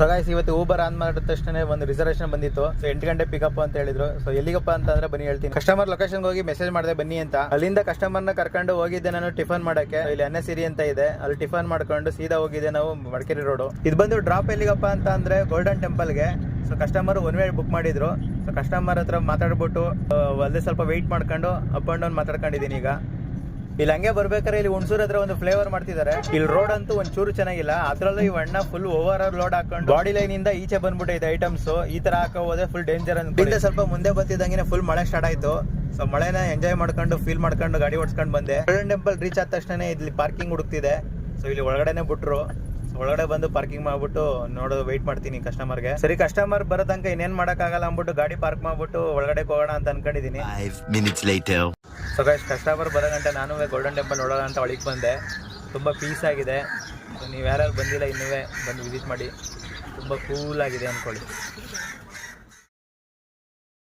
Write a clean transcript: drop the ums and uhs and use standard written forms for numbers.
So guys ಇವತ್ತು Uber on ಮಾಡಿದ ತಕ್ಷಣ ಒಂದು ರಿಸರ್ವೇಷನ್ ಬಂದಿತ್ತು. ಸೊ 8 ಗಂಟೆ ಪಿಕಪ್ ಅಂತ ಹೇಳಿದ್ರು. ಸೊ ಎಲ್ಲಿಗಪ್ಪ ಅಂತಂದ್ರೆ ಬನ್ನಿ ಹೇಳ್ತೀನಿ. ಕಸ್ಟಮರ್ ಲೊಕೇಶನ್ ಹೋಗಿ ಮೆಸೇಜ್ ಮಾಡಿದೆ ಬನ್ನಿ ಅಂತ. ಅಲ್ಲಿಂದ ಕಸ್ಟಮರ್ ನ ಕರ್ಕೊಂಡು ಹೋಗಿದ್ದೆ ನಾನು ಟಿಫನ್ ಮಾಡಕ್ಕೆ. ಇಲ್ಲಿ ಅನ್ನಸಿರಿ ಅಂತ ಇದೆ, ಅಲ್ಲಿ ಟಿಫನ್ ಮಾಡ್ಕೊಂಡು ಸೀದಾ ಹೋಗಿದ್ದೆ ನಾವು ಮಡಿಕೇರಿ ರೋಡ್. ಇದು ಬಂದು ಡ್ರಾಪ್ ಎಲ್ಲಿಗಪ್ಪ ಅಂತ ಅಂದ್ರೆ ಗೋಲ್ಡನ್ ಟೆಂಪಲ್ ಗೆ. So customer one way book ಮಾಡಿದ್ರು. ಸೊ ಕಸ್ಟಮರ್ ಹತ್ರ ಮಾತಾಡ್ಬಿಟ್ಟು ಅಲ್ಲೇ ಸ್ವಲ್ಪ ವೆಯ್ಟ್ ಮಾಡ್ಕೊಂಡು ಅಪ್ ಅಂಡ್ ಡೌನ್ ಮಾತಾಡ್ಕೊಂಡಿದ್ದೀನಿ ಈಗ. ಇಲ್ಲಿ ಹಂಗೆ ಬರ್ಬೇಕಾದ್ರೆ ಇಲ್ಲಿ ಹುಣಸೂರ್ ಹತ್ರ ಒಂದು ಫ್ಲೇವರ್ ಮಾಡ್ತಿದ್ದಾರೆ. ಇಲ್ಲಿ ರೋಡ್ ಅಂತೂ ಒಂದ್ ಚೂರು ಚೆನ್ನಾಗಿಲ್ಲ. ಅದ್ರಲ್ಲೂ ಈ ಅಣ್ಣ ಫುಲ್ ಓವರ್ ಲೋಡ್ ಹಾಕೊಂಡು ಬಾಡಿ ಲೈನ್ ಇಂದ ಈಚೆ ಬಂದ್ಬಿಟ್ಟಿದೆ ಐಟಮ್ಸ್. ಈ ತರ ಹಾಕೋ ಹೋದ್ರೆ ಫುಲ್ ಡೇಂಜರ್ ಅಂತ. ಸ್ವಲ್ಪ ಮುಂದೆ ಬಂದಿದ್ದಂಗೆ ಫುಲ್ ಮಳೆ ಸ್ಟಾರ್ಟ್ ಆಯ್ತು. ಸೊ ಮಳೆನ ಎಂಜಾಯ್ ಮಾಡ್ಕೊಂಡು ಫೀಲ್ ಮಾಡ್ಕೊಂಡು ಗಾಡಿ ಓಡಿಸ್ಕೊಂಡು ಬಂದೆ. ಗೋಲ್ಡನ್ ಟೆಂಪಲ್ ರೀಚ್ ಆದ ತಕ್ಷಣ ಇಲ್ಲಿ ಪಾರ್ಕಿಂಗ್ ಹುಡುಕ್ತಿದೆ. ಸೊ ಇಲ್ಲಿ ಒಳಗಡೆನೆ ಬಿಟ್ರು. ಒಳಗಡೆ ಬಂದು ಪಾರ್ಕಿಂಗ್ ಮಾಡ್ಬಿಟ್ಟು ನೋಡೋದು ವೆಯ್ಟ್ ಮಾಡ್ತೀನಿ ಕಸ್ಟಮರ್ಗೆ. ಸರಿ ಕಸ್ಟಮರ್ ಬರೋ ತನಕ ಇನ್ನೇನ್ ಮಾಡಕ್ ಆಗಲ್ಲ ಅಂದ್ಬಿಟ್ಟು ಗಾಡಿ ಪಾರ್ಕ್ ಮಾಡ್ಬಿಟ್ಟು ಒಳಗಡೆ ಹೋಗೋಣ ಅಂತ ಅನ್ಕೊಂಡಿದೀನಿ. 5 minutes later. So guys customer ಬರೋ ಗಂಟೆ ನಾನು ಗೋಲ್ಡನ್ ಟೆಂಪಲ್ ನೋಡೋಣ ಅಂತ ಒಳಗೆ ಬಂದೆ. ತುಂಬ ಪೀಸ್ ಆಗಿದೆ. ಸೊ ನೀವು ಯಾರ್ಯಾರು ಬಂದಿಲ್ಲ ಇನ್ನೂ ಬಂದು ವಿಸಿಟ್ ಮಾಡಿ. ತುಂಬ ಕೂಲ್ ಆಗಿದೆ ಅಂದ್ಕೊಳ್ಳಿ.